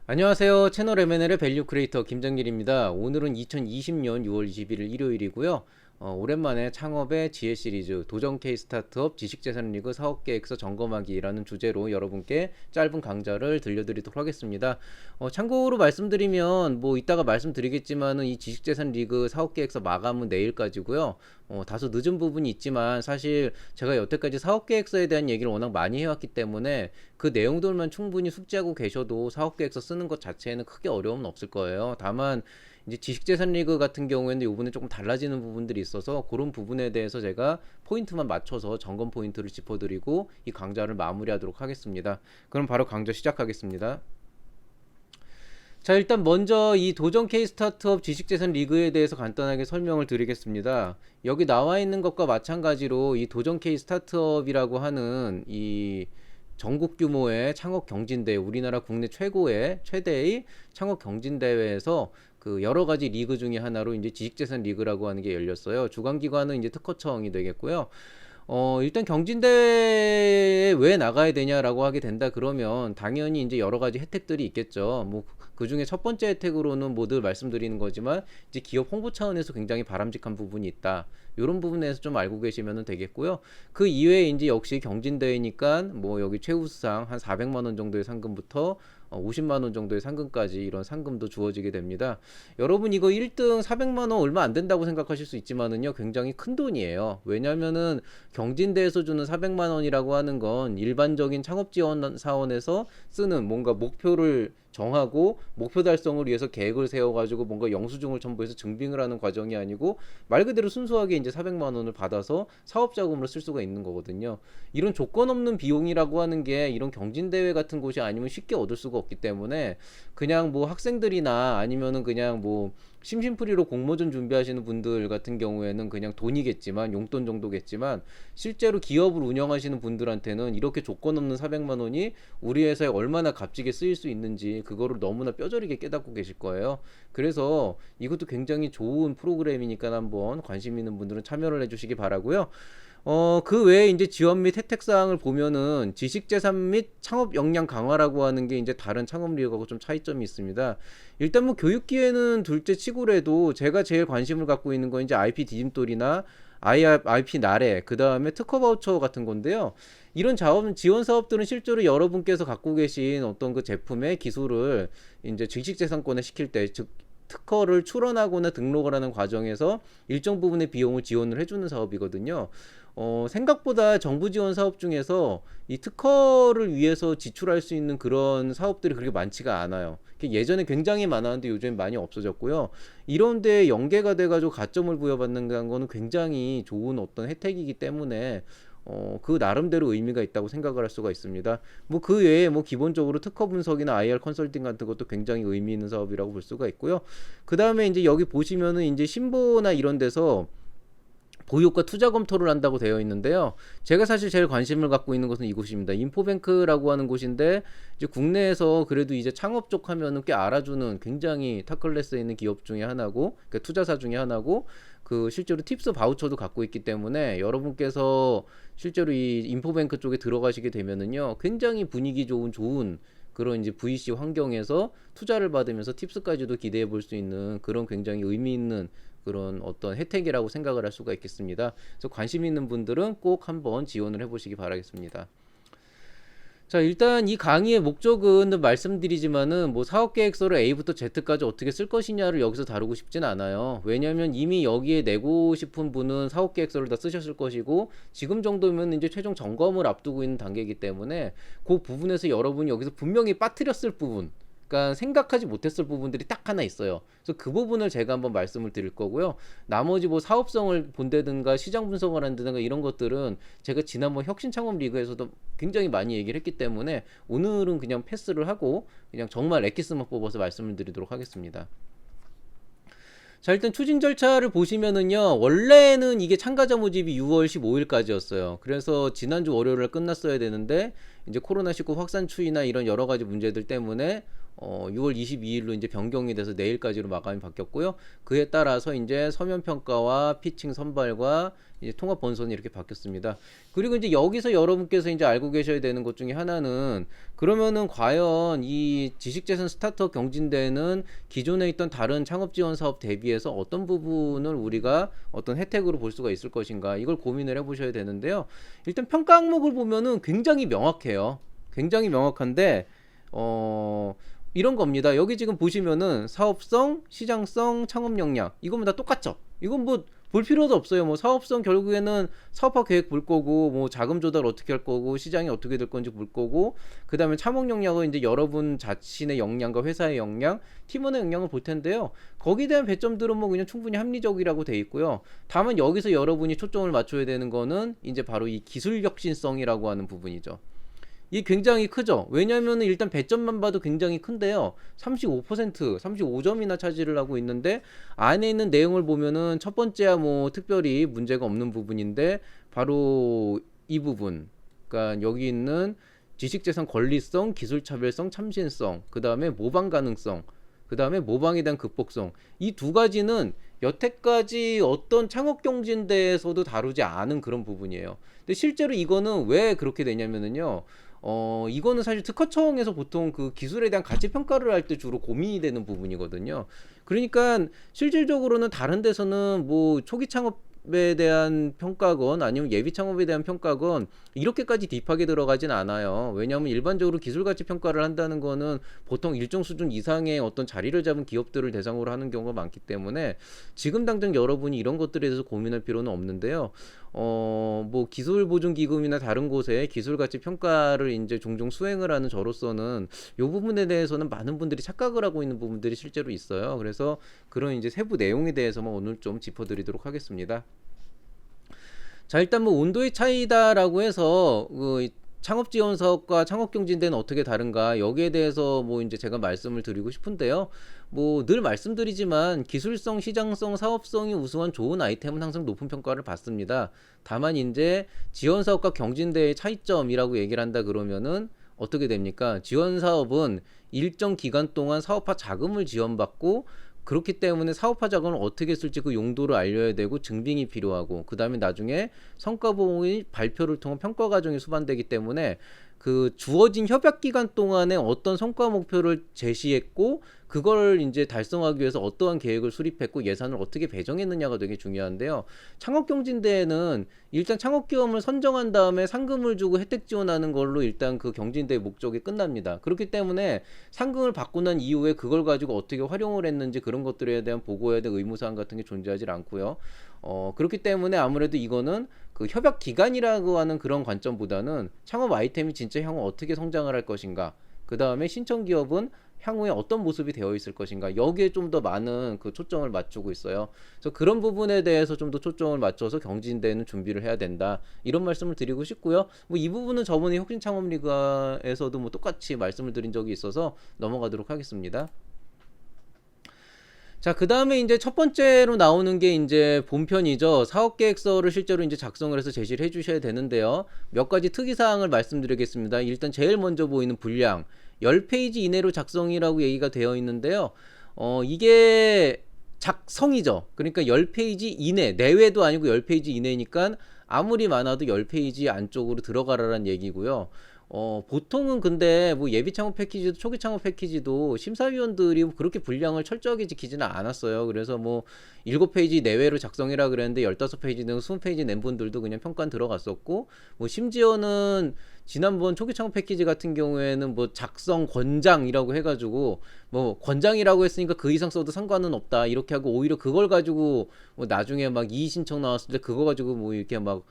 안녕하세요. 채널 M&L의 밸류 크리에이터 김정길입니다. 오늘은 2020년 6월 21일 일요일이고요. 오랜만에 창업의 지혜 시리즈 도전 케이스 스타트업 지식재산 리그 사업 계획서 점검하기라는 주제로 여러분께 짧은 강좌를 들려드리도록 하겠습니다. 참고로 말씀드리면 뭐 이따가 말씀드리겠지만은 이 지식재산 리그 사업 계획서 마감은 내일까지고요. 다소 늦은 부분이 있지만 사실 제가 여태까지 사업 계획서에 대한 얘기를 워낙 많이 해왔기 때문에 그 내용들만 충분히 숙지하고 계셔도 사업 계획서 쓰는 것 자체에는 크게 어려움은 없을 거예요. 다만 이제 지식재산 리그 같은 경우에는 요번에 조금 달라지는 부분들이 있어서 그런 부분에 대해서 제가 포인트만 맞춰서 점검 포인트를 짚어드리고 이 강좌를 마무리하도록 하겠습니다. 그럼 바로 강좌 시작하겠습니다. 자, 일단 먼저 이 도전 K 스타트업 지식재산 리그에 대해서 간단하게 설명을 드리겠습니다. 여기 나와 있는 것과 마찬가지로 이 도전 K 스타트업이라고 하는 이 전국 규모의 창업 경진대회, 우리나라 국내 최대의 창업 경진대회에서 그 여러 가지 리그 중에 하나로 이제 지식재산 리그라고 하는 게 열렸어요. 주관기관은 이제 특허청이 되겠고요. 일단 경진대회에 왜 나가야 되냐라고 하게 된다 그러면 당연히 이제 여러 가지 혜택들이 있겠죠. 뭐 그 중에 첫 번째 혜택으로는 모두 말씀드리는 거지만 이제 기업 홍보 차원에서 굉장히 바람직한 부분이 있다. 이런 부분에서 좀 알고 계시면 되겠고요. 그 이외에 이제 역시 경진대회니까 뭐 여기 최우수상 한 400만 원 정도의 상금부터 50만 원 정도의 상금까지 이런 상금도 주어지게 됩니다. 여러분 이거 1등 400만 원 얼마 안 된다고 생각하실 수 있지만은요 굉장히 큰 돈이에요. 왜냐면은 경진대에서 주는 400만 원이라고 하는 건 일반적인 창업 지원 사원에서 쓰는 뭔가 목표를 정하고 목표 달성을 위해서 계획을 세워가지고 뭔가 영수증을 첨부해서 증빙을 하는 과정이 아니고 말 그대로 순수하게 이제 400만 원을 받아서 사업 자금으로 쓸 수가 있는 거거든요. 이런 조건 없는 비용이라고 하는 게 이런 경진대회 같은 곳이 아니면 쉽게 얻을 수가 없기 때문에 그냥 뭐 학생들이나 아니면은 그냥 뭐 심심풀이로 공모전 준비하시는 분들 같은 경우에는 그냥 돈이겠지만 용돈 정도겠지만 실제로 기업을 운영하시는 분들한테는 이렇게 조건 없는 400만 원이 우리 회사에 얼마나 값지게 쓰일 수 있는지 그거를 너무나 뼈저리게 깨닫고 계실 거예요. 그래서 이것도 굉장히 좋은 프로그램이니까 한번 관심 있는 분들은 참여를 해주시기 바라고요. 그 외에 이제 지원 및 혜택 사항을 보면은 지식재산 및 창업 역량 강화라고 하는 게 이제 다른 창업 리그하고 좀 차이점이 있습니다. 일단 뭐 교육 기회는 둘째 치고라도 제가 제일 관심을 갖고 있는 건 이제 IP 디딤돌이나 IP 나래, 그 다음에 특허 바우처 같은 건데요. 이런 지원 사업들은 실제로 여러분께서 갖고 계신 어떤 그 제품의 기술을 이제 지식재산권에 시킬 때, 즉 특허를 출원하거나 등록을 하는 과정에서 일정 부분의 비용을 지원을 해주는 사업이거든요. 생각보다 정부 지원 사업 중에서 이 특허를 위해서 지출할 수 있는 그런 사업들이 그렇게 많지가 않아요. 예전에 굉장히 많았는데 요즘 많이 없어졌고요. 이런데 연계가 돼가지고 가점을 부여받는 거는 굉장히 좋은 어떤 혜택이기 때문에 그 나름대로 의미가 있다고 생각을 할 수가 있습니다. 뭐 그 외에 뭐 기본적으로 특허 분석이나 IR 컨설팅 같은 것도 굉장히 의미 있는 사업이라고 볼 수가 있고요. 그 다음에 이제 여기 보시면은 이제 신보나 이런 데서 보유가 투자 검토를 한다고 되어 있는데요. 제가 사실 제일 관심을 갖고 있는 것은 이곳입니다. 인포뱅크라고 하는 곳인데 이제 국내에서 그래도 이제 창업 쪽 하면은 꽤 알아주는 굉장히 탑클래스에 있는 기업 중에 하나고, 그러니까 투자사 중에 하나고, 그 실제로 팁스 바우처도 갖고 있기 때문에 여러분께서 실제로 이 인포뱅크 쪽에 들어가시게 되면은요 굉장히 분위기 좋은 그런 이제 VC 환경에서 투자를 받으면서 팁스까지도 기대해 볼 수 있는 그런 굉장히 의미 있는 그런 어떤 혜택이라고 생각을 할 수가 있겠습니다. 그래서 관심 있는 분들은 꼭 한번 지원을 해보시기 바라겠습니다. 자, 일단 이 강의의 목적은 말씀드리지만은 뭐 사업계획서를 A부터 Z까지 어떻게 쓸 것이냐를 여기서 다루고 싶진 않아요. 왜냐면 이미 여기에 내고 싶은 분은 사업계획서를 다 쓰셨을 것이고 지금 정도면 이제 최종 점검을 앞두고 있는 단계이기 때문에 그 부분에서 여러분이 여기서 분명히 빠뜨렸을 부분, 그러니까 생각하지 못했을 부분들이 딱 하나 있어요. 그래서 그 부분을 제가 한번 말씀을 드릴 거고요. 나머지 뭐 사업성을 본다든가 시장 분석을 한다든가 이런 것들은 제가 지난번 혁신창업 리그에서도 굉장히 많이 얘기를 했기 때문에 오늘은 그냥 패스를 하고 그냥 정말 엑기스만 뽑아서 말씀을 드리도록 하겠습니다. 자, 일단 추진 절차를 보시면은요 원래는 이게 참가자 모집이 6월 15일까지였어요. 그래서 지난주 월요일에 끝났어야 되는데 이제 코로나19 확산 추이나 이런 여러 가지 문제들 때문에 6월 22일로 이제 변경이 돼서 내일까지로 마감이 바뀌었고요. 그에 따라서 이제 서면 평가와 피칭 선발과 이제 통합 본선이 이렇게 바뀌었습니다. 그리고 이제 여기서 여러분께서 이제 알고 계셔야 되는 것 중에 하나는, 그러면은 과연 이 지식재산 스타트업 경진대회는 기존에 있던 다른 창업 지원 사업 대비해서 어떤 부분을 우리가 어떤 혜택으로 볼 수가 있을 것인가, 이걸 고민을 해보셔야 되는데요. 일단 평가 항목을 보면은 굉장히 명확해요. 굉장히 명확한데 이런 겁니다. 여기 지금 보시면은 사업성, 시장성, 창업 역량, 이거면 다 똑같죠. 이건 뭐 볼 필요도 없어요. 뭐 사업성 결국에는 사업화 계획 볼 거고, 뭐 자금 조달 어떻게 할 거고, 시장이 어떻게 될 건지 볼 거고, 그 다음에 창업 역량은 이제 여러분 자신의 역량과 회사의 역량, 팀원의 역량을 볼 텐데요. 거기에 대한 배점들은 뭐 그냥 충분히 합리적이라고 돼 있고요. 다만 여기서 여러분이 초점을 맞춰야 되는 거는 이제 바로 이 기술 혁신성이라고 하는 부분이죠. 이 굉장히 크죠. 왜냐하면 일단 배점만 봐도 굉장히 큰데요. 35%, 35점이나 차지를 하고 있는데, 안에 있는 내용을 보면은 첫 번째야 뭐 특별히 문제가 없는 부분인데, 바로 이 부분. 그러니까 여기 있는 지식재산 권리성, 기술차별성, 참신성, 그 다음에 모방 가능성, 그 다음에 모방에 대한 극복성. 이 두 가지는 여태까지 어떤 창업 경진대에서도 다루지 않은 그런 부분이에요. 근데 실제로 이거는 왜 그렇게 되냐면은요. 이거는 사실 특허청에서 보통 그 기술에 대한 가치 평가를 할 때 주로 고민이 되는 부분이거든요. 그러니까 실질적으로는 다른 데서는 뭐 초기 창업에 대한 평가건 아니면 예비 창업에 대한 평가건 이렇게까지 딥하게 들어가진 않아요. 왜냐하면 일반적으로 기술 가치 평가를 한다는 거는 보통 일정 수준 이상의 어떤 자리를 잡은 기업들을 대상으로 하는 경우가 많기 때문에 지금 당장 여러분이 이런 것들에 대해서 고민할 필요는 없는데요. 뭐 기술보증기금이나 다른 곳에 기술가치 평가를 이제 종종 수행을 하는 저로서는 이 부분에 대해서는 많은 분들이 착각을 하고 있는 부분들이 실제로 있어요. 그래서 그런 이제 세부 내용에 대해서만 오늘 좀 짚어드리도록 하겠습니다. 자, 일단 뭐 온도의 차이다라고 해서 그 창업 지원 사업과 창업 경진대는 어떻게 다른가, 여기에 대해서 뭐 이제 제가 말씀을 드리고 싶은데요. 뭐 늘 말씀드리지만 기술성, 시장성, 사업성이 우수한 좋은 아이템은 항상 높은 평가를 받습니다. 다만 이제 지원 사업과 경진대의 차이점이라고 얘기를 한다 그러면은 어떻게 됩니까? 지원 사업은 일정 기간 동안 사업화 자금을 지원받고, 그렇기 때문에 사업화 자금을 어떻게 쓸지 그 용도를 알려야 되고 증빙이 필요하고, 그 다음에 나중에 성과보고의 발표를 통한 평가 과정이 수반되기 때문에 그 주어진 협약 기간 동안에 어떤 성과 목표를 제시했고, 그걸 이제 달성하기 위해서 어떠한 계획을 수립했고 예산을 어떻게 배정했느냐가 되게 중요한데요. 창업경진대회는 일단 창업기업을 선정한 다음에 상금을 주고 혜택 지원하는 걸로 일단 그 경진대회 목적이 끝납니다. 그렇기 때문에 상금을 받고 난 이후에 그걸 가지고 어떻게 활용을 했는지 그런 것들에 대한 보고해야 될 의무사항 같은 게 존재하지 않고요. 그렇기 때문에 아무래도 이거는 그 협약 기간이라고 하는 그런 관점보다는 창업 아이템이 진짜 향후 어떻게 성장을 할 것인가, 그 다음에 신청 기업은 향후에 어떤 모습이 되어 있을 것인가, 여기에 좀 더 많은 그 초점을 맞추고 있어요. 그래서 그런 부분에 대해서 좀 더 초점을 맞춰서 경진대회는 준비를 해야 된다, 이런 말씀을 드리고 싶고요. 뭐 이 부분은 저번에 혁신창업리그에서도 뭐 똑같이 말씀을 드린 적이 있어서 넘어가도록 하겠습니다. 자, 그 다음에 이제 첫 번째로 나오는 게 이제 본편이죠. 사업계획서를 실제로 이제 작성을 해서 제시를 해주셔야 되는데요. 몇 가지 특이사항을 말씀드리겠습니다. 일단 제일 먼저 보이는 분량, 10페이지 이내로 작성이라고 얘기가 되어 있는데요. 이게 작성이죠. 그러니까 10페이지 이내, 내외도 아니고 10페이지 이내니까 아무리 많아도 10페이지 안쪽으로 들어가라는 얘기고요. 보통은 근데 뭐 예비 창업 패키지도 초기 창업 패키지도 심사위원들이 그렇게 분량을 철저하게 지키지는 않았어요. 그래서 뭐 7페이지 내외로 작성이라 그랬는데 15페이지 등 20페이지 낸 분들도 그냥 평가는 들어갔었고, 뭐 심지어는 지난번 초기 창업 패키지 같은 경우에는 뭐 작성 권장이라고 해가지고 뭐 권장이라고 했으니까 그 이상 써도 상관은 없다 이렇게 하고, 오히려 그걸 가지고 뭐 나중에 막 이의 신청 나왔을 때 그거 가지고 뭐 이렇게 막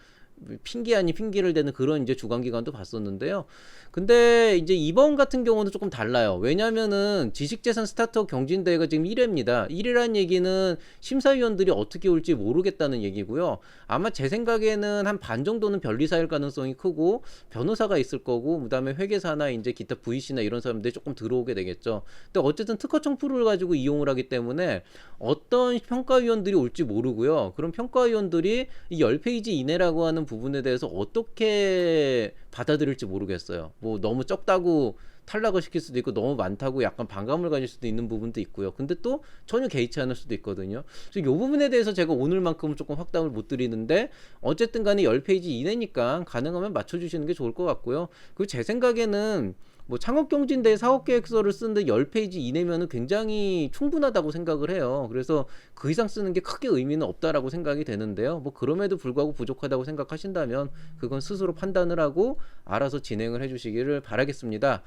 핑계 아닌 핑계를 대는 그런 이제 주관기관도 봤었는데요. 근데 이제 이번 같은 경우는 조금 달라요. 왜냐면은 지식재산 스타트업 경진대회가 지금 1회입니다. 1회란 얘기는 심사위원들이 어떻게 올지 모르겠다는 얘기고요. 아마 제 생각에는 한 반 정도는 변리사일 가능성이 크고, 변호사가 있을 거고, 그 다음에 회계사나 이제 기타 VC나 이런 사람들이 조금 들어오게 되겠죠. 근데 어쨌든 특허청 프로를 가지고 이용을 하기 때문에 어떤 평가위원들이 올지 모르고요. 그럼 평가위원들이 이 10페이지 이내라고 하는 부분에 대해서 어떻게 받아들일지 모르겠어요. 뭐 너무 적다고 탈락을 시킬 수도 있고 너무 많다고 약간 반감을 가질 수도 있는 부분도 있고요. 근데 또 전혀 개의치 않을 수도 있거든요. 그래서 이 부분에 대해서 제가 오늘만큼은 조금 확답을 못 드리는데 어쨌든 간에 10페이지 이내니까 가능하면 맞춰주시는 게 좋을 것 같고요. 그리고 제 생각에는 뭐 창업경진대 사업계획서를 쓰는데 10페이지 이내면은 굉장히 충분하다고 생각을 해요. 그래서 그 이상 쓰는 게 크게 의미는 없다라고 생각이 되는데요. 뭐 그럼에도 불구하고 부족하다고 생각하신다면 그건 스스로 판단을 하고 알아서 진행을 해주시기를 바라겠습니다.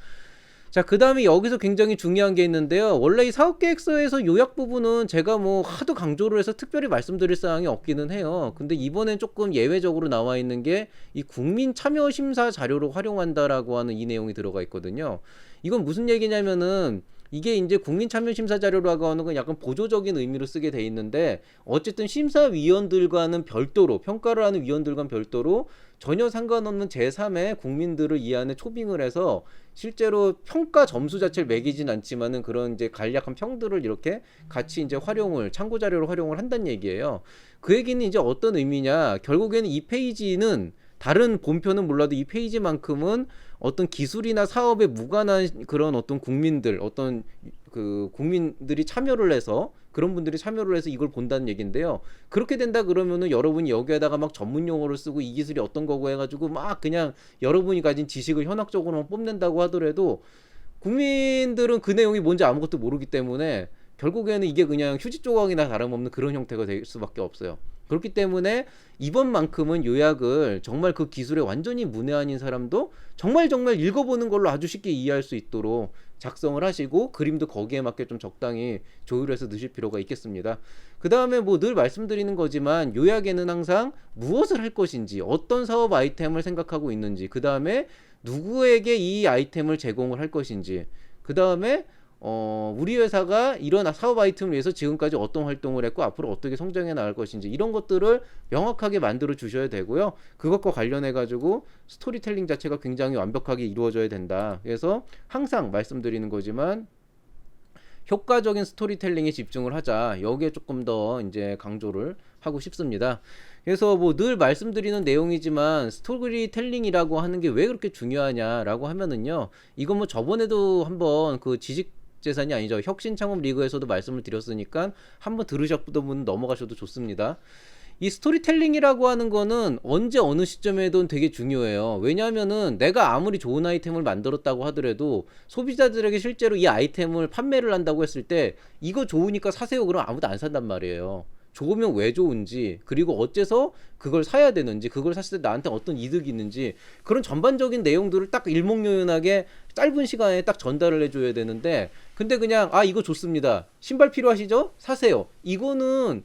자, 그 다음에 여기서 굉장히 중요한 게 있는데요. 원래 이 사업계획서에서 요약 부분은 제가 뭐 하도 강조를 해서 특별히 말씀드릴 사항이 없기는 해요. 근데 이번엔 조금 예외적으로 나와 있는 게 이 국민 참여 심사 자료로 활용한다라고 하는 이 내용이 들어가 있거든요. 이건 무슨 얘기냐면은 이게 이제 국민 참여 심사 자료라고 하는 건 약간 보조적인 의미로 쓰게 돼 있는데 어쨌든 심사위원들과는 별도로 평가를 하는 위원들과는 별도로 전혀 상관없는 제3의 국민들을 이 안에 초빙을 해서 실제로 평가 점수 자체를 매기진 않지만은 그런 이제 간략한 평들을 이렇게 같이 이제 활용을 참고 자료로 활용을 한다는 얘기예요. 그 얘기는 이제 어떤 의미냐? 결국에는 이 페이지는 다른 본표는 몰라도 이 페이지만큼은 어떤 기술이나 사업에 무관한 그런 어떤 국민들, 어떤 그 국민들이 참여를 해서 그런 분들이 참여를 해서 이걸 본다는 얘기인데요. 그렇게 된다 그러면은 여러분이 여기에다가 막 전문 용어를 쓰고 이 기술이 어떤 거고 해가지고 막 그냥 여러분이 가진 지식을 현학적으로만 뽐낸다고 하더라도 국민들은 그 내용이 뭔지 아무것도 모르기 때문에 결국에는 이게 그냥 휴지 조각이나 다름없는 그런 형태가 될 수밖에 없어요. 그렇기 때문에 이번만큼은 요약을 정말 그 기술에 완전히 문외한인 사람도 정말 읽어보는 걸로 아주 쉽게 이해할 수 있도록 작성을 하시고 그림도 거기에 맞게 좀 적당히 조율해서 넣으실 필요가 있겠습니다. 그 다음에 뭐 늘 말씀드리는 거지만 요약에는 항상 무엇을 할 것인지 어떤 사업 아이템을 생각하고 있는지 그 다음에 누구에게 이 아이템을 제공을 할 것인지 그 다음에 우리 회사가 이런 사업 아이템을 위해서 지금까지 어떤 활동을 했고 앞으로 어떻게 성장해 나갈 것인지 이런 것들을 명확하게 만들어 주셔야 되고요. 그것과 관련해 가지고 스토리텔링 자체가 굉장히 완벽하게 이루어져야 된다. 그래서 항상 말씀드리는 거지만 효과적인 스토리텔링에 집중을 하자. 여기에 조금 더 이제 강조를 하고 싶습니다. 그래서 뭐 늘 말씀드리는 내용이지만 스토리텔링이라고 하는 게 왜 그렇게 중요하냐라고 하면은요. 이건 뭐 저번에도 한번 그 지식 재산이 아니죠. 혁신창업 리그에서도 말씀을 드렸으니까 한번 들으셨던 분 넘어가셔도 좋습니다. 이 스토리텔링이라고 하는 거는 언제 어느 시점에도 되게 중요해요. 왜냐하면은 내가 아무리 좋은 아이템을 만들었다고 하더라도 소비자들에게 실제로 이 아이템을 판매를 한다고 했을 때 이거 좋으니까 사세요 그럼 아무도 안 산단 말이에요. 좋으면 왜 좋은지 그리고 어째서 그걸 사야 되는지 그걸 샀을 때 나한테 어떤 이득이 있는지 그런 전반적인 내용들을 딱 일목요연하게 짧은 시간에 딱 전달을 해줘야 되는데 근데 그냥 이거 좋습니다 신발 필요하시죠? 사세요 이거는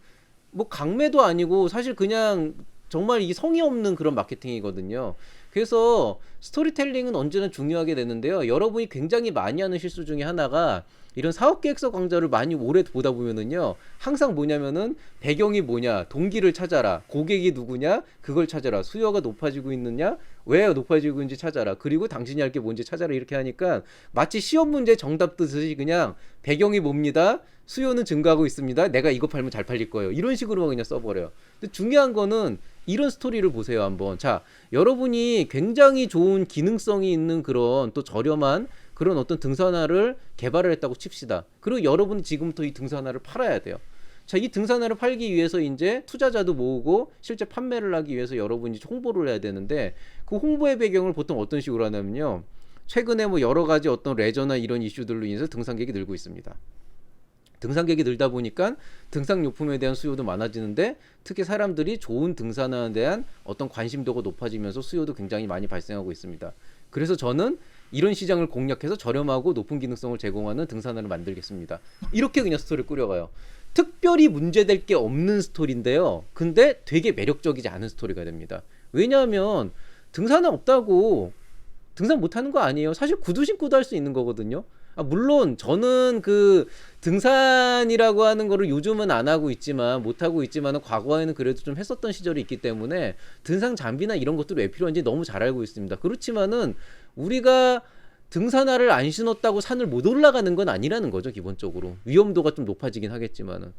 뭐 강매도 아니고 사실 그냥 정말 이 성의 없는 그런 마케팅이거든요. 그래서 스토리텔링은 언제나 중요하게 되는데요. 여러분이 굉장히 많이 하는 실수 중에 하나가 이런 사업계획서 강좌를 많이 오래 보다 보면은요 항상 뭐냐면은 배경이 뭐냐 동기를 찾아라 고객이 누구냐 그걸 찾아라 수요가 높아지고 있느냐 왜 높아지고 있는지 찾아라 그리고 당신이 할 게 뭔지 찾아라 이렇게 하니까 마치 시험 문제 정답 듣듯이 그냥 배경이 뭡니다 수요는 증가하고 있습니다 내가 이거 팔면 잘 팔릴 거예요 이런 식으로만 그냥 써버려요. 근데 중요한 거는 이런 스토리를 보세요 한번. 자 여러분이 굉장히 좋은 기능성이 있는 그런 또 저렴한 그런 어떤 등산화를 개발을 했다고 칩시다. 그리고 여러분이 지금부터 이 등산화를 팔아야 돼요. 자, 이 등산화를 팔기 위해서 이제 투자자도 모으고 실제 판매를 하기 위해서 여러분이 홍보를 해야 되는데 그 홍보의 배경을 보통 어떤 식으로 하냐면요. 최근에 뭐 여러 가지 어떤 레저나 이런 이슈들로 인해서 등산객이 늘고 있습니다. 등산객이 늘다 보니까 등산용품에 대한 수요도 많아지는데 특히 사람들이 좋은 등산화에 대한 어떤 관심도가 높아지면서 수요도 굉장히 많이 발생하고 있습니다. 그래서 저는 이런 시장을 공략해서 저렴하고 높은 기능성을 제공하는 등산화를 만들겠습니다. 이렇게 그냥 스토리를 꾸려가요. 특별히 문제될 게 없는 스토리인데요. 근데 되게 매력적이지 않은 스토리가 됩니다. 왜냐하면 등산화 없다고 등산 못하는 거 아니에요. 사실 구두 신고도 할 수 있는 거거든요. 물론 저는 그 등산이라고 하는 거를 요즘은 안 하고 있지만 못 하고 있지만 과거에는 그래도 좀 했었던 시절이 있기 때문에 등산 장비나 이런 것들이 왜 필요한지 너무 잘 알고 있습니다. 그렇지만은 우리가 등산화를 안 신었다고 산을 못 올라가는 건 아니라는 거죠. 기본적으로 위험도가 좀 높아지긴 하겠지만은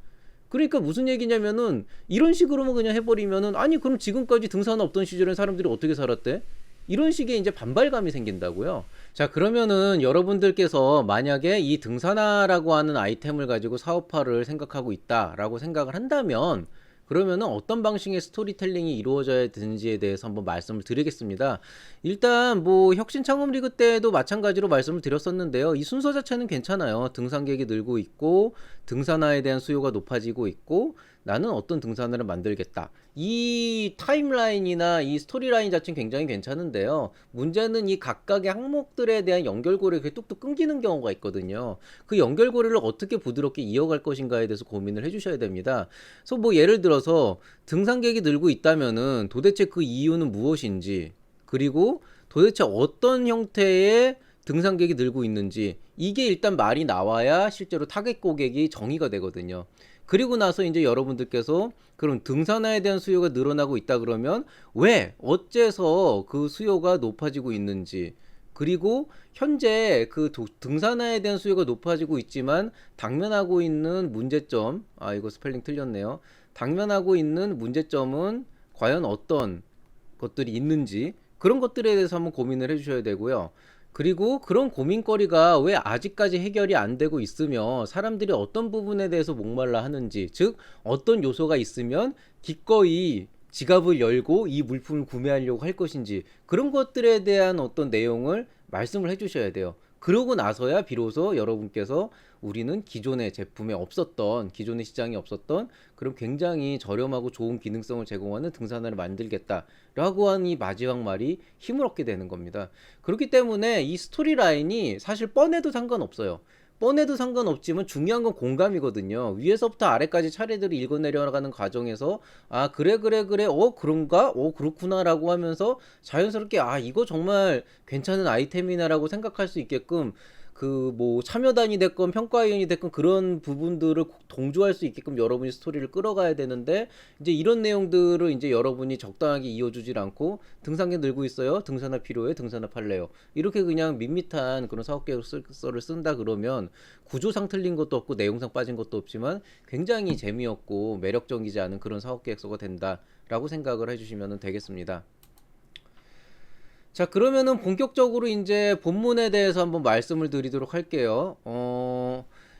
그러니까 무슨 얘기냐면은 이런 식으로만 그냥 해버리면은 아니 그럼 지금까지 등산화 없던 시절엔 사람들이 어떻게 살았대? 이런 식의 이제 반발감이 생긴다고요. 자, 그러면은 여러분들께서 만약에 이 등산화라고 하는 아이템을 가지고 사업화를 생각하고 있다라고 생각을 한다면, 그러면은 어떤 방식의 스토리텔링이 이루어져야 되는지에 대해서 한번 말씀을 드리겠습니다. 일단 뭐 혁신 창업 리그 때도 마찬가지로 말씀을 드렸었는데요. 이 순서 자체는 괜찮아요. 등산객이 늘고 있고 등산화에 대한 수요가 높아지고 있고 나는 어떤 등산화를 만들겠다. 이 타임라인이나 이 스토리라인 자체는 굉장히 괜찮은데요. 문제는 이 각각의 항목들에 대한 연결고리가 뚝뚝 끊기는 경우가 있거든요. 그 연결고리를 어떻게 부드럽게 이어갈 것인가에 대해서 고민을 해주셔야 됩니다. 그래서 뭐 예를 들어서 등산객이 늘고 있다면은 도대체 그 이유는 무엇인지, 그리고 도대체 어떤 형태의 등산객이 늘고 있는지, 이게 일단 말이 나와야 실제로 타겟 고객이 정의가 되거든요. 그리고 나서 이제 여러분들께서 그럼 등산화에 대한 수요가 늘어나고 있다 그러면 왜, 어째서 그 수요가 높아지고 있는지, 그리고 현재 그 등산화에 대한 수요가 높아지고 있지만 당면하고 있는 문제점, 이거 스펠링 틀렸네요. 당면하고 있는 문제점은 과연 어떤 것들이 있는지, 그런 것들에 대해서 한번 고민을 해주셔야 되고요. 그리고 그런 고민거리가 왜 아직까지 해결이 안 되고 있으며 사람들이 어떤 부분에 대해서 목말라 하는지, 즉 어떤 요소가 있으면 기꺼이 지갑을 열고 이 물품을 구매하려고 할 것인지, 그런 것들에 대한 어떤 내용을 말씀을 해주셔야 돼요. 그러고 나서야 비로소 여러분께서 우리는 기존의 제품에 없었던, 기존의 시장에 없었던 그런 굉장히 저렴하고 좋은 기능성을 제공하는 등산화를 만들겠다라고 하는 이 마지막 말이 힘을 얻게 되는 겁니다. 그렇기 때문에 이 스토리 라인이 사실 뻔해도 상관없어요. 뻔해도 상관없지만 중요한 건 공감이거든요. 위에서부터 아래까지 차례대로 읽어 내려가는 과정에서 그래 그래 그래 그런가 그렇구나 라고 하면서 자연스럽게 이거 정말 괜찮은 아이템이나라고 생각할 수 있게끔, 그 뭐 참여단이 됐건 평가위원이 됐건 그런 부분들을 동조할 수 있게끔 여러분이 스토리를 끌어가야 되는데, 이제 이런 내용들을 이제 여러분이 적당하게 이어주질 않고 등산객 늘고 있어요, 등산화 필요해, 등산화 팔래요, 이렇게 그냥 밋밋한 그런 사업 계획서를 쓴다 그러면 구조상 틀린 것도 없고 내용상 빠진 것도 없지만 굉장히 재미없고 매력적이지 않은 그런 사업 계획서가 된다라고 생각을 해주시면 되겠습니다. 자, 그러면은 본격적으로 이제 본문에 대해서 한번 말씀을 드리도록 할게요.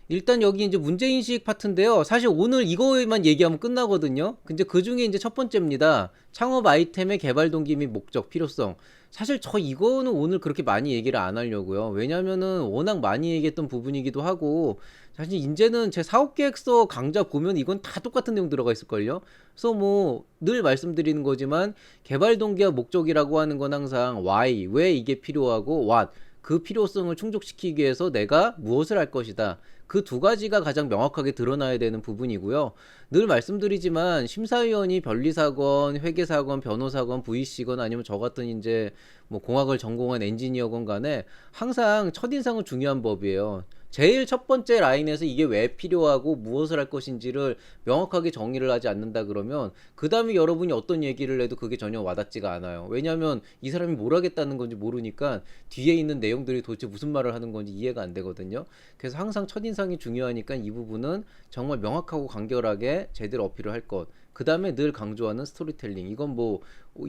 일단 여기 이제 문제인식 파트인데요. 사실 오늘 이거만 얘기하면 끝나거든요. 근데 그 중에 이제 첫 번째입니다. 창업 아이템의 개발 동기 및 목적, 필요성. 사실 저 이거는 오늘 그렇게 많이 얘기를 안 하려고요. 왜냐면은 워낙 많이 얘기했던 부분이기도 하고, 사실 이제는 제 사업계획서 강좌 보면 이건 다 똑같은 내용 들어가 있을걸요. 그래서 뭐 늘 말씀드리는 거지만 개발 동기와 목적이라고 하는 건 항상 why, 왜 이게 필요하고 what, 그 필요성을 충족시키기 위해서 내가 무엇을 할 것이다. 그 두 가지가 가장 명확하게 드러나야 되는 부분이고요. 늘 말씀드리지만 심사위원이 변리사건, 회계사건, 변호사건, VC건 아니면 저 같은 이제 뭐 공학을 전공한 엔지니어건 간에 항상 첫인상은 중요한 법이에요. 제일 첫 번째 라인에서 이게 왜 필요하고 무엇을 할 것인지를 명확하게 정의를 하지 않는다 그러면 그 다음에 여러분이 어떤 얘기를 해도 그게 전혀 와닿지가 않아요. 왜냐하면 이 사람이 뭘 하겠다는 건지 모르니까 뒤에 있는 내용들이 도대체 무슨 말을 하는 건지 이해가 안 되거든요. 그래서 항상 첫인상이 중요하니까 이 부분은 정말 명확하고 간결하게 제대로 어필을 할 것. 그 다음에 늘 강조하는 스토리텔링. 이건 뭐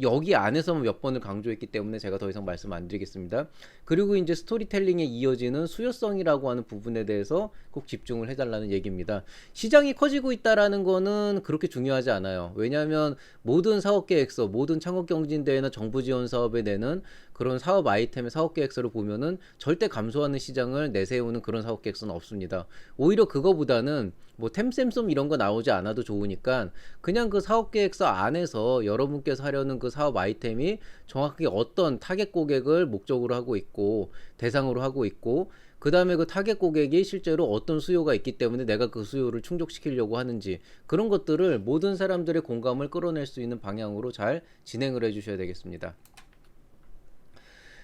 여기 안에서만 몇 번을 강조했기 때문에 제가 더 이상 말씀 안 드리겠습니다. 그리고 이제 스토리텔링에 이어지는 수요성이라고 하는 부분에 대해서 꼭 집중을 해달라는 얘기입니다. 시장이 커지고 있다라는 거는 그렇게 중요하지 않아요. 왜냐하면 모든 사업계획서, 모든 창업경진대회나 정부 지원 사업에 내는 그런 사업 아이템의 사업계획서를 보면은 절대 감소하는 시장을 내세우는 그런 사업계획서는 없습니다. 오히려 그거보다는 뭐 템셈솜 이런 거 나오지 않아도 좋으니까 그냥 그 사업계획서 안에서 여러분께서 하려는 그 사업 아이템이 정확하게 어떤 타겟 고객을 목적으로 하고 있고 대상으로 하고 있고, 그 다음에 그 타겟 고객이 실제로 어떤 수요가 있기 때문에 내가 그 수요를 충족시키려고 하는지, 그런 것들을 모든 사람들의 공감을 끌어낼 수 있는 방향으로 잘 진행을 해주셔야 되겠습니다.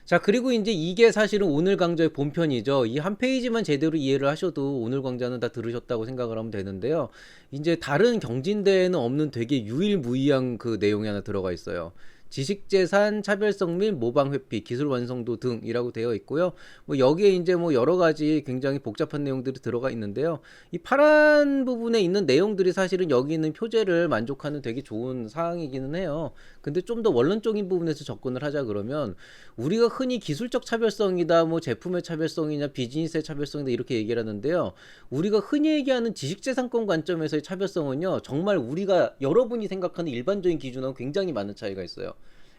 자, 그리고 이제 이게 사실은 오늘 강좌의 본편이죠. 이 한 페이지만 제대로 이해를 하셔도 오늘 강좌는 다 들으셨다고 생각을 하면 되는데요. 이제 다른 경진대회는 없는 되게 유일무이한 그 내용이 하나 들어가 있어요. 지식재산 차별성 및 모방 회피, 기술 완성도 등이라고 되어 있고요. 뭐 여기에 이제 뭐 여러 가지 굉장히 복잡한 내용들이 들어가 있는데요. 이 파란 부분에 있는 내용들이 사실은 여기 있는 표제를 만족하는 되게 좋은 사항이기는 해요. 근데 좀 더 원론적인 부분에서 접근을 하자 그러면 우리가 흔히 기술적 차별성이다, 뭐 제품의 차별성이냐, 비즈니스의 차별성이다 이렇게 얘기를 하는데요. 우리가 흔히 얘기하는 지식재산권 관점에서의 차별성은요, 정말 우리가 여러분이 생각하는 일반적인 기준하고 굉장히 많은 차이가 있어요.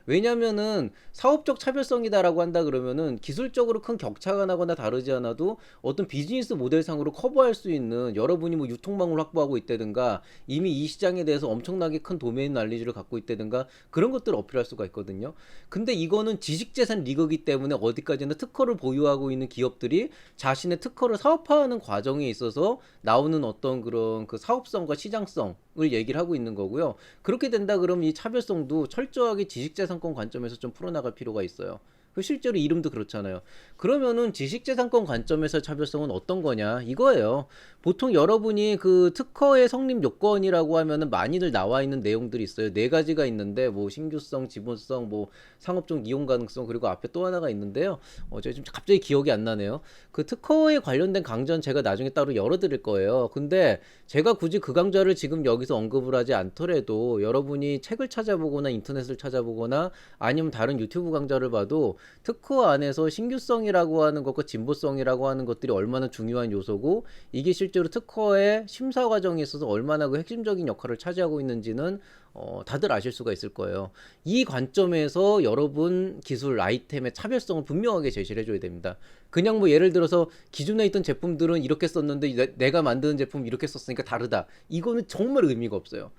왜냐면은 사업적 차별성이다라고 한다 그러면은 기술적으로 큰 격차가 나거나 다르지 않아도 어떤 비즈니스 모델상으로 커버할 수 있는, 여러분이 뭐 유통망을 확보하고 있다든가 이미 이 시장에 대해서 엄청나게 큰 도메인 난리지를 갖고 있다든가 그런 것들을 어필할 수가 있거든요. 근데 이거는 지식재산 리그이기 때문에 어디까지나 특허를 보유하고 있는 기업들이 자신의 특허를 사업화하는 과정에 있어서 나오는 어떤 그런 그 사업성과 시장성을 얘기를 하고 있는 거고요. 그렇게 된다 그러면 이 차별성도 철저하게 지식재산권 관점에서 좀 풀어나갈 필요가 있어요. 실제로 이름도 그렇잖아요. 그러면은 지식재산권 관점에서 차별성은 어떤 거냐 이거예요. 보통 여러분이 그 특허의 성립 요건이라고 하면은 많이들 나와 있는 내용들이 있어요. 네 가지가 있는데 뭐 신규성, 지분성, 뭐 상업적 이용 가능성, 그리고 앞에 또 하나가 있는데요. 제가 지금 갑자기 기억이 안 나네요. 그 특허에 관련된 강좌는 제가 나중에 따로 열어드릴 거예요. 근데 제가 굳이 그 강좌를 지금 여기서 언급을 하지 않더라도 여러분이 책을 찾아보거나 인터넷을 찾아보거나 아니면 다른 유튜브 강좌를 봐도 특허 안에서 신규성이라고 하는 것과 진보성이라고 하는 것들이 얼마나 중요한 요소고, 이게 실제로 특허의 심사 과정에 있어서 얼마나 그 핵심적인 역할을 차지하고 있는지는 다들 아실 수가 있을 거예요. 이 관점에서 여러분 기술 아이템의 차별성을 분명하게 제시를 해줘야 됩니다. 그냥 뭐 예를 들어서 기존에 있던 제품들은 이렇게 썼는데 내가 만드는 제품 이렇게 썼으니까 다르다, 이거는 정말 의미가 없어요.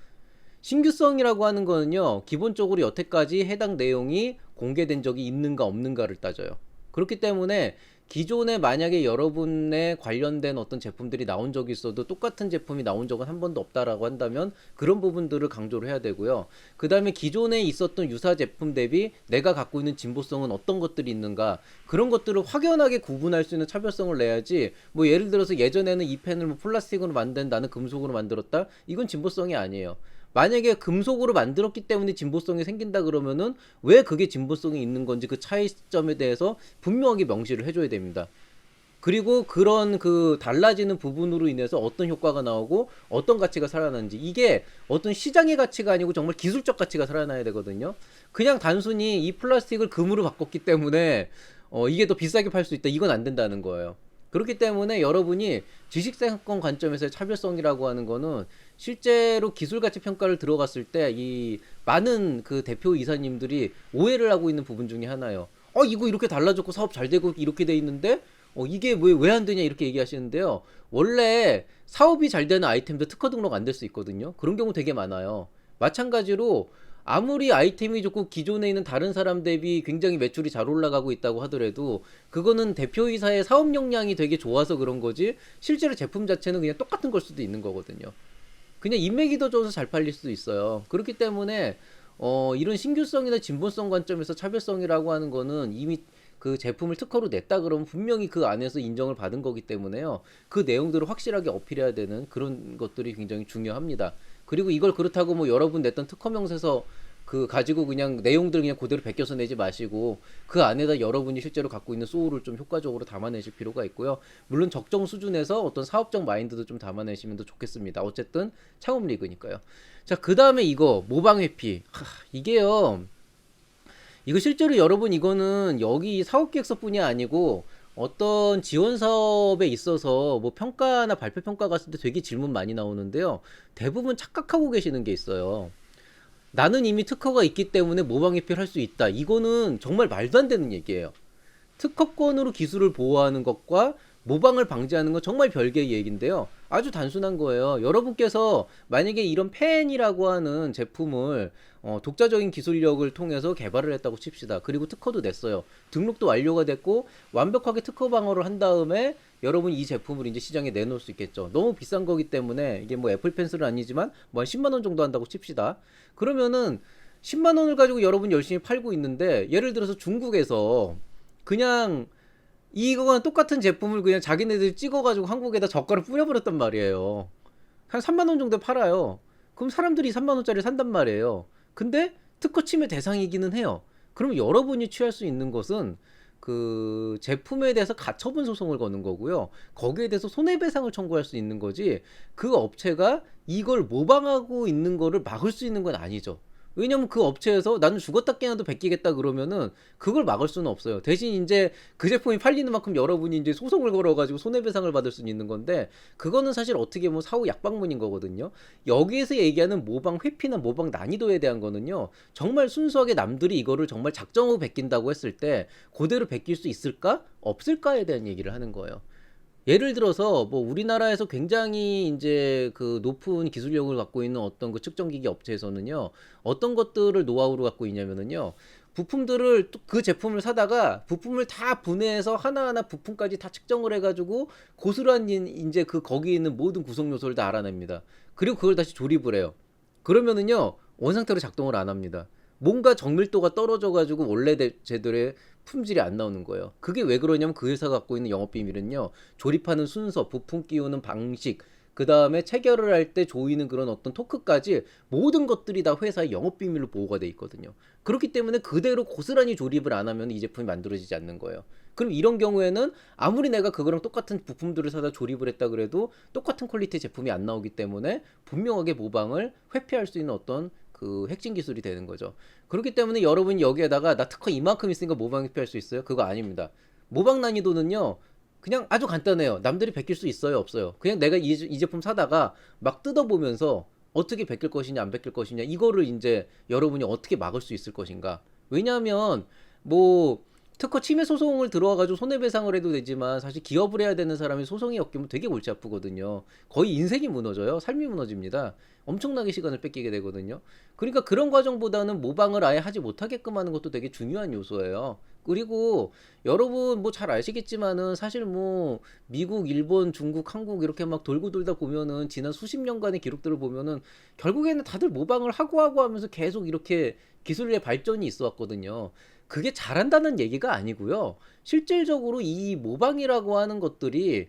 신규성이라고 하는 거는요, 기본적으로 여태까지 해당 내용이 공개된 적이 있는가 없는가를 따져요. 그렇기 때문에 기존에 만약에 여러분의 관련된 어떤 제품들이 나온 적이 있어도 똑같은 제품이 나온 적은 한 번도 없다라고 한다면 그런 부분들을 강조를 해야 되고요. 그 다음에 기존에 있었던 유사 제품 대비 내가 갖고 있는 진보성은 어떤 것들이 있는가, 그런 것들을 확연하게 구분할 수 있는 차별성을 내야지, 뭐 예를 들어서 예전에는 이 펜을 뭐 플라스틱으로 만든, 나는 금속으로 만들었다, 이건 진보성이 아니에요. 만약에 금속으로 만들었기 때문에 진보성이 생긴다 그러면은 왜 그게 진보성이 있는 건지 그 차이점에 대해서 분명하게 명시를 해줘야 됩니다. 그리고 그런 그 달라지는 부분으로 인해서 어떤 효과가 나오고 어떤 가치가 살아나는지, 이게 어떤 시장의 가치가 아니고 정말 기술적 가치가 살아나야 되거든요. 그냥 단순히 이 플라스틱을 금으로 바꿨기 때문에 이게 더 비싸게 팔 수 있다, 이건 안 된다는 거예요. 그렇기 때문에 여러분이 지식재산권 관점에서의 차별성이라고 하는 거는 실제로 기술가치 평가를 들어갔을 때 이 많은 그 대표 이사님들이 오해를 하고 있는 부분 중에 하나예요. 이거 이렇게 달라졌고 사업 잘 되고 이렇게 돼 있는데 이게 왜 안 되냐 이렇게 얘기하시는데요. 원래 사업이 잘 되는 아이템도 특허 등록 안 될 수 있거든요. 그런 경우 되게 많아요. 마찬가지로 아무리 아이템이 좋고 기존에 있는 다른 사람 대비 굉장히 매출이 잘 올라가고 있다고 하더라도 그거는 대표이사의 사업 역량이 되게 좋아서 그런 거지, 실제로 제품 자체는 그냥 똑같은 걸 수도 있는 거거든요. 그냥 인맥이 더 좋아서 잘 팔릴 수도 있어요. 그렇기 때문에 이런 신규성이나 진보성 관점에서 차별성이라고 하는 거는 이미 그 제품을 특허로 냈다 그러면 분명히 그 안에서 인정을 받은 거기 때문에요. 그 내용들을 확실하게 어필해야 되는 그런 것들이 굉장히 중요합니다. 그리고 이걸 그렇다고 뭐 여러분 냈던 특허 명세서 그 가지고 그냥 내용들 그냥 그대로 베껴서 내지 마시고 그 안에다 여러분이 실제로 갖고 있는 소울을 좀 효과적으로 담아내실 필요가 있고요. 물론 적정 수준에서 어떤 사업적 마인드도 좀 담아내시면 더 좋겠습니다. 어쨌든 창업 리그니까요. 자, 그 다음에 이거 모방 회피. 이게요, 이거 실제로 여러분 이거는 여기 사업기획서뿐이 아니고 어떤 지원 사업에 있어서 뭐 평가나 발표 평가 갔을 때 되게 질문 많이 나오는데요. 대부분 착각하고 계시는 게 있어요. 나는 이미 특허가 있기 때문에 모방 회피를 할 수 있다, 이거는 정말 말도 안 되는 얘기예요. 특허권으로 기술을 보호하는 것과 모방을 방지하는 건 정말 별개의 얘기인데요. 아주 단순한 거예요. 여러분께서 만약에 이런 펜이라고 하는 제품을 독자적인 기술력을 통해서 개발을 했다고 칩시다. 그리고 특허도 냈어요. 등록도 완료가 됐고 완벽하게 특허 방어를 한 다음에 여러분 이 제품을 이제 시장에 내놓을 수 있겠죠. 너무 비싼 거기 때문에 이게 뭐 애플 펜슬은 아니지만 뭐 한 10만 원 정도 한다고 칩시다. 그러면은 10만 원을 가지고 여러분 열심히 팔고 있는데, 예를 들어서 중국에서 그냥 이거랑 똑같은 제품을 그냥 자기네들 찍어가지고 한국에다 저가를 뿌려버렸단 말이에요. 한 3만 원 정도 팔아요. 그럼 사람들이 3만 원짜리 산단 말이에요. 근데 특허 침해 대상이기는 해요. 그러면 여러분이 취할 수 있는 것은 그 제품에 대해서 가처분 소송을 거는 거고요. 거기에 대해서 손해배상을 청구할 수 있는 거지, 그 업체가 이걸 모방하고 있는 거를 막을 수 있는 건 아니죠. 왜냐면 그 업체에서 나는 죽었다 깨어나도 베끼겠다 그러면은 그걸 막을 수는 없어요. 대신 이제 그 제품이 팔리는 만큼 여러분이 이제 소송을 걸어가지고 손해배상을 받을 수는 있는 건데, 그거는 사실 어떻게 보면 사후 약방문인 거거든요. 여기에서 얘기하는 모방 회피나 모방 난이도에 대한 거는요, 정말 순수하게 남들이 이거를 정말 작정하고 베낀다고 했을 때 그대로 베낄 수 있을까 없을까에 대한 얘기를 하는 거예요. 예를 들어서 뭐 우리나라에서 굉장히 이제 그 높은 기술력을 갖고 있는 어떤 그 측정기기 업체에서는요, 어떤 것들을 노하우로 갖고 있냐면은요, 부품들을 그 제품을 사다가 부품을 다 분해해서 하나하나 부품까지 다 측정을 해가지고 고스란히 이제 그 거기 있는 모든 구성 요소를 다 알아냅니다. 그리고 그걸 다시 조립을 해요. 그러면은요, 원상태로 작동을 안 합니다. 뭔가 정밀도가 떨어져가지고 원래 제대로의 품질이 안 나오는 거예요. 그게 왜 그러냐면 그 회사가 갖고 있는 영업 비밀은요, 조립하는 순서, 부품 끼우는 방식, 그 다음에 체결을 할 때 조이는 그런 어떤 토크까지 모든 것들이 다 회사의 영업 비밀로 보호가 돼 있거든요. 그렇기 때문에 그대로 고스란히 조립을 안 하면 이 제품이 만들어지지 않는 거예요. 그럼 이런 경우에는 아무리 내가 그거랑 똑같은 부품들을 사다 조립을 했다 그래도 똑같은 퀄리티의 제품이 안 나오기 때문에 분명하게 모방을 회피할 수 있는 어떤 그 핵심 기술이 되는 거죠. 그렇기 때문에 여러분이 여기에다가 나 특허 이만큼 있으니까 모방 회피할 수 있어요? 그거 아닙니다. 모방 난이도는요, 그냥 아주 간단해요. 남들이 베낄 수 있어요, 없어요? 그냥 내가 이 제품 사다가 막 뜯어보면서 어떻게 베낄 것이냐 안 베낄 것이냐, 이거를 이제 여러분이 어떻게 막을 수 있을 것인가. 왜냐하면 뭐 특허 침해 소송을 들어와가지고 손해배상을 해도 되지만 사실 기업을 해야 되는 사람이 소송이 엮이면 되게 골치 아프거든요. 거의 인생이 무너져요. 삶이 무너집니다. 엄청나게 시간을 뺏기게 되거든요. 그러니까 그런 과정보다는 모방을 아예 하지 못하게끔 하는 것도 되게 중요한 요소예요. 그리고 여러분 뭐 잘 아시겠지만은 사실 뭐 미국, 일본, 중국, 한국 이렇게 막 돌고 돌다 보면은 지난 수십 년간의 기록들을 보면은 결국에는 다들 모방을 하고 하면서 계속 이렇게 기술의 발전이 있어 왔거든요. 그게 잘한다는 얘기가 아니고요. 실질적으로 이 모방이라고 하는 것들이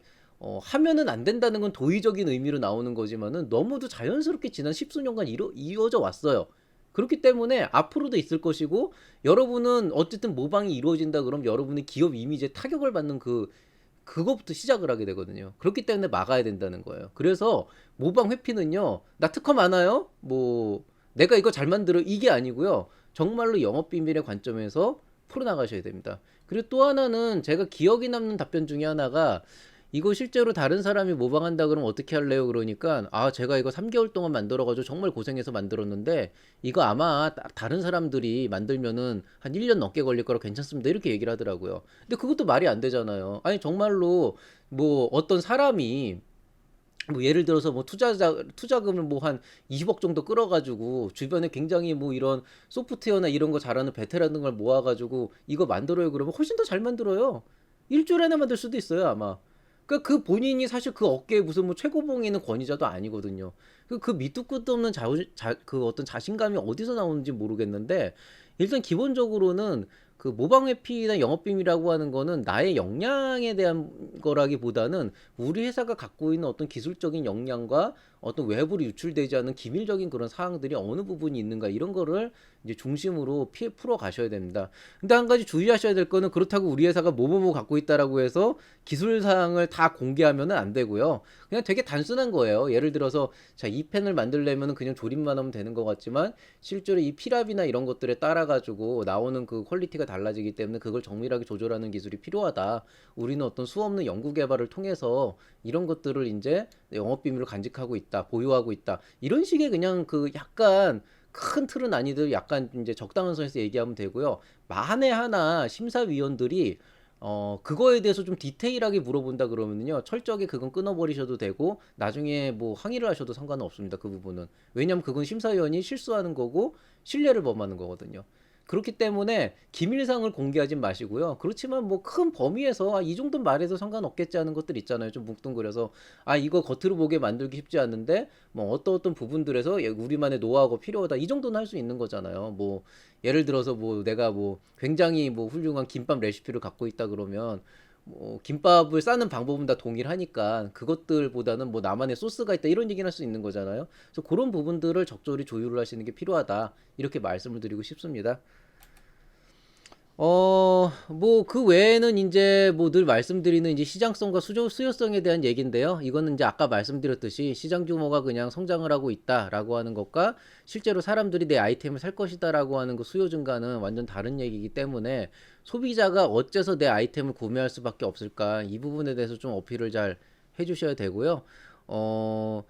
하면은 안 된다는 건 도의적인 의미로 나오는 거지만은 너무도 자연스럽게 지난 십수년간 이어져 왔어요. 그렇기 때문에 앞으로도 있을 것이고, 여러분은 어쨌든 모방이 이루어진다 그럼 여러분의 기업 이미지에 타격을 받는 그거부터 시작을 하게 되거든요. 그렇기 때문에 막아야 된다는 거예요. 그래서 모방 회피는요, 나 특허 많아요? 뭐 내가 이거 잘 만들어, 이게 아니고요. 정말로 영업 비밀의 관점에서 풀어나가셔야 됩니다. 그리고 또 하나는 제가 기억이 남는 답변 중에 하나가, 이거 실제로 다른 사람이 모방한다 그러면 어떻게 할래요? 그러니까 제가 이거 3개월 동안 만들어가지고 정말 고생해서 만들었는데 이거 아마 다른 사람들이 만들면은 한 1년 넘게 걸릴 거라 괜찮습니다, 이렇게 얘기를 하더라고요. 근데 그것도 말이 안 되잖아요. 아니 정말로 뭐 어떤 사람이 뭐 예를 들어서 뭐 투자금을 뭐 한 20억 정도 끌어가지고 주변에 굉장히 뭐 이런 소프트웨어나 이런 거 잘하는 베테랑 등을 모아가지고 이거 만들어요 그러면 훨씬 더 잘 만들어요. 일주일 안에 만들 수도 있어요 아마. 그러니까 그 본인이 사실 그 업계에 무슨 뭐 최고봉에 있는 권위자도 아니거든요. 그 밑도 끝도 없는 그 어떤 자신감이 어디서 나오는지 모르겠는데, 일단 기본적으로는 그 모방 회피나 영업 비밀이라고 하는 거는 나의 역량에 대한 거라기보다는 우리 회사가 갖고 있는 어떤 기술적인 역량과 어떤 외부로 유출되지 않은 기밀적인 그런 사항들이 어느 부분이 있는가, 이런 거를 이제 중심으로 풀어 가셔야 됩니다. 근데 한 가지 주의하셔야 될 거는, 그렇다고 우리 회사가 뭐뭐뭐 갖고 있다라고 해서 기술 사항을 다 공개하면은 안 되고요. 그냥 되게 단순한 거예요. 예를 들어서 자, 이 펜을 만들려면은 그냥 조립만 하면 되는 것 같지만 실제로 이 피랍이나 이런 것들에 따라 가지고 나오는 그 퀄리티가 달라지기 때문에 그걸 정밀하게 조절하는 기술이 필요하다. 우리는 어떤 수없는 연구 개발을 통해서 이런 것들을 이제 영업 비밀을 간직하고 있다, 보유하고 있다. 이런 식의 그냥 그 약간 큰 틀은 아니들 약간 이제 적당한 선에서 얘기하면 되고요. 만에 하나 심사위원들이 그거에 대해서 좀 디테일하게 물어본다 그러면요, 철저하게 그건 끊어버리셔도 되고 나중에 뭐 항의를 하셔도 상관은 없습니다, 그 부분은. 왜냐면 그건 심사위원이 실수하는 거고 신뢰를 범하는 거거든요. 그렇기 때문에 기밀상을 공개하진 마시고요. 그렇지만 뭐 큰 범위에서 이 정도는 말해도 상관없겠지 하는 것들 있잖아요. 좀 뭉뚱그려서 이거 겉으로 보기에 만들기 쉽지 않은데 뭐 어떤 부분들에서 우리만의 노하우가 필요하다, 이 정도는 할 수 있는 거잖아요. 뭐 예를 들어서 뭐 내가 뭐 굉장히 뭐 훌륭한 김밥 레시피를 갖고 있다 그러면 뭐 김밥을 싸는 방법은 다 동일하니까 그것들보다는 뭐 나만의 소스가 있다 이런 얘기는 할 수 있는 거잖아요. 그래서 그런 부분들을 적절히 조율을 하시는 게 필요하다 이렇게 말씀을 드리고 싶습니다. 뭐 그 외에는 이제 뭐 늘 말씀드리는 이제 시장성과 수요성에 대한 얘기인데요. 이거는 이제 아까 말씀드렸듯이 시장 규모가 그냥 성장을 하고 있다라고 하는 것과 실제로 사람들이 내 아이템을 살 것이다라고 하는 그 수요 증가는 완전 다른 얘기이기 때문에 소비자가 어째서 내 아이템을 구매할 수밖에 없을까? 이 부분에 대해서 좀 어필을 잘 해주셔야 되고요. 어,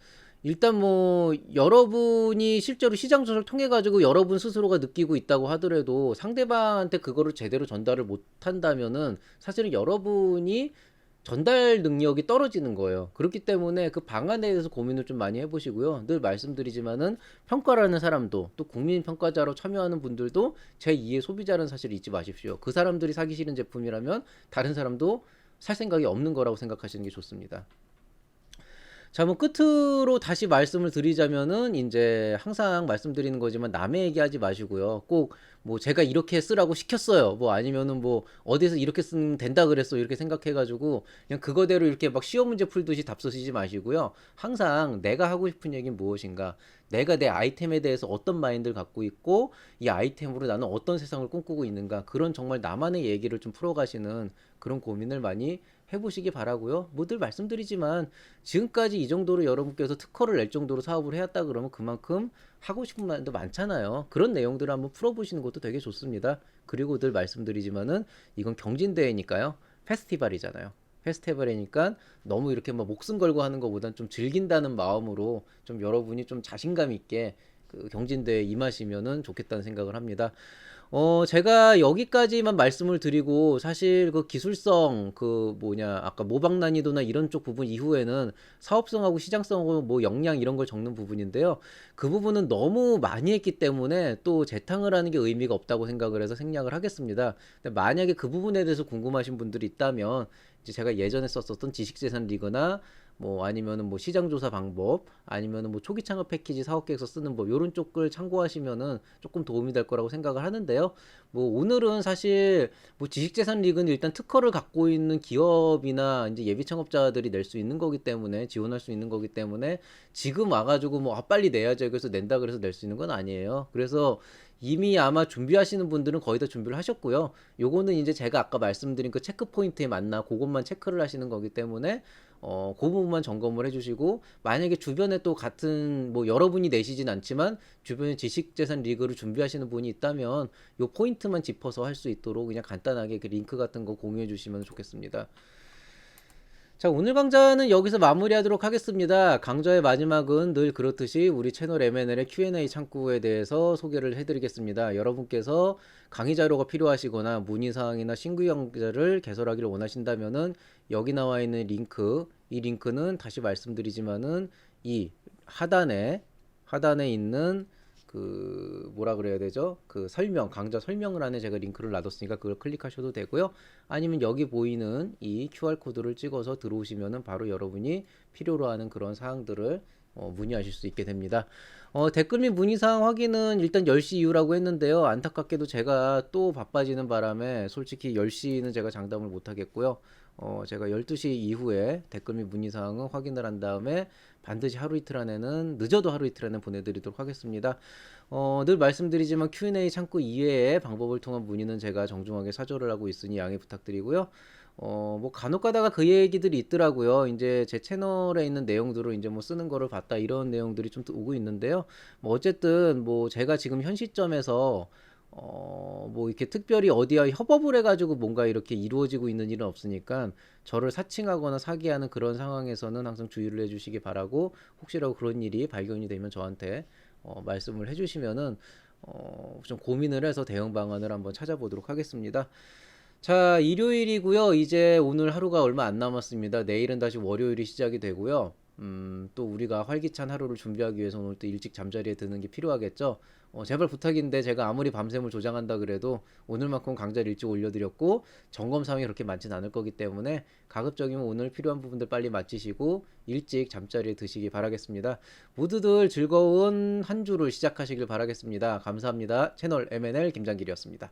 일단 뭐 여러분이 실제로 시장 조사를 통해 가지고 여러분 스스로가 느끼고 있다고 하더라도 상대방한테 그거를 제대로 전달을 못 한다면은 사실은 여러분이 전달 능력이 떨어지는 거예요. 그렇기 때문에 그 방안에 대해서 고민을 좀 많이 해보시고요. 늘 말씀드리지만은 평가라는 사람도 또 국민 평가자로 참여하는 분들도 제2의 소비자라는 사실을 잊지 마십시오. 그 사람들이 사기 싫은 제품이라면 다른 사람도 살 생각이 없는 거라고 생각하시는 게 좋습니다. 자, 뭐 끝으로 다시 말씀을 드리자면은 이제 항상 말씀드리는 거지만 남의 얘기하지 마시고요. 꼭 뭐 제가 이렇게 쓰라고 시켰어요. 뭐 아니면은 뭐 어디서 이렇게 쓰면 된다 그랬어. 이렇게 생각해가지고 그냥 그거대로 이렇게 막 시험 문제 풀듯이 답 쓰시지 마시고요. 항상 내가 하고 싶은 얘기는 무엇인가? 내가 내 아이템에 대해서 어떤 마인드를 갖고 있고 이 아이템으로 나는 어떤 세상을 꿈꾸고 있는가? 그런 정말 나만의 얘기를 좀 풀어가시는 그런 고민을 많이 해보시기 바라고요. 뭐들 말씀드리지만 지금까지 이 정도로 여러분께서 특허를 낼 정도로 사업을 해왔다 그러면 그만큼 하고 싶은 말도 많잖아요. 그런 내용들을 한번 풀어보시는 것도 되게 좋습니다. 그리고 늘 말씀드리지만은 이건 경진대회니까요. 페스티벌이잖아요. 페스티벌이니까 너무 이렇게 막 목숨 걸고 하는 것보단 좀 즐긴다는 마음으로 좀 여러분이 좀 자신감 있게 그 경진대회에 임하시면은 좋겠다는 생각을 합니다. 제가 여기까지만 말씀을 드리고 사실 그 기술성 그 뭐냐 아까 모방 난이도나 이런 쪽 부분 이후에는 사업성하고 시장성하고 뭐 역량 이런 걸 적는 부분인데요. 그 부분은 너무 많이 했기 때문에 또 재탕을 하는 게 의미가 없다고 생각을 해서 생략을 하겠습니다. 근데 만약에 그 부분에 대해서 궁금하신 분들이 있다면 이제 제가 예전에 썼었던 지식재산 리그나 뭐 아니면은 뭐 시장조사 방법 아니면은 뭐 초기 창업 패키지 사업 계획서 쓰는 법 요런 쪽을 참고하시면은 조금 도움이 될 거라고 생각을 하는데요. 뭐 오늘은 사실 뭐 지식재산 리그는 일단 특허를 갖고 있는 기업이나 이제 예비 창업자들이 낼 수 있는 거기 때문에 지원할 수 있는 거기 때문에 지금 와가지고 뭐 아 빨리 내야죠 그래서 낸다 그래서 낼 수 있는 건 아니에요. 그래서 이미 아마 준비하시는 분들은 거의 다 준비를 하셨고요. 요거는 이제 제가 아까 말씀드린 그 체크 포인트에 맞나 그것만 체크를 하시는 거기 때문에 그 부분만 점검을 해주시고 만약에 주변에 또 같은 뭐 여러분이 내시진 않지만 주변에 지식재산 리그를 준비하시는 분이 있다면 요 포인트만 짚어서 할 수 있도록 그냥 간단하게 그 링크 같은 거 공유해 주시면 좋겠습니다. 자, 오늘 강좌는 여기서 마무리하도록 하겠습니다. 강좌의 마지막은 늘 그렇듯이 우리 채널 M&L의 Q&A 창구에 대해서 소개를 해드리겠습니다. 여러분께서 강의 자료가 필요하시거나 문의사항이나 신규 강좌를 개설하기를 원하신다면은 여기 나와 있는 링크, 이 링크는 다시 말씀드리지만은 이 하단에 있는 그 뭐라 그래야 되죠? 그 설명, 강좌 설명을 안에 제가 링크를 놔뒀으니까 그걸 클릭하셔도 되고요. 아니면 여기 보이는 이 QR 코드를 찍어서 들어오시면은 바로 여러분이 필요로 하는 그런 사항들을 문의하실 수 있게 됩니다. 댓글 및 문의사항 확인은 일단 10시 이후라고 했는데요. 안타깝게도 제가 또 바빠지는 바람에 솔직히 10시는 제가 장담을 못 하겠고요. 제가 12시 이후에 댓글 및 문의사항은 확인을 한 다음에 반드시 하루 이틀 안에는 늦어도 하루 이틀 안에 보내드리도록 하겠습니다. 늘 말씀드리지만 Q&A 창구 이외의 방법을 통한 문의는 제가 정중하게 사절을 하고 있으니 양해 부탁드리고요. 뭐 간혹 가다가 그 얘기들이 있더라고요. 이제 제 채널에 있는 내용들을 이제 뭐 쓰는 거를 봤다 이런 내용들이 좀 오고 있는데요. 뭐 어쨌든 뭐 제가 지금 현 시점에서 뭐 이렇게 특별히 어디와 협업을 해가지고 뭔가 이렇게 이루어지고 있는 일은 없으니까 저를 사칭하거나 사기하는 그런 상황에서는 항상 주의를 해주시기 바라고 혹시라도 그런 일이 발견이 되면 저한테 말씀을 해주시면은 좀 고민을 해서 대응 방안을 한번 찾아보도록 하겠습니다. 자, 일요일이고요. 이제 오늘 하루가 얼마 안 남았습니다. 내일은 다시 월요일이 시작이 되고요. 또 우리가 활기찬 하루를 준비하기 위해서 오늘 또 일찍 잠자리에 드는 게 필요하겠죠. 제발 부탁인데 제가 아무리 밤샘을 조장한다 그래도 오늘만큼 강좌를 일찍 올려드렸고 점검 사항이 그렇게 많진 않을 거기 때문에 가급적이면 오늘 필요한 부분들 빨리 마치시고 일찍 잠자리에 드시기 바라겠습니다. 모두들 즐거운 한 주를 시작하시길 바라겠습니다. 감사합니다. 채널 M&L 김장길이었습니다.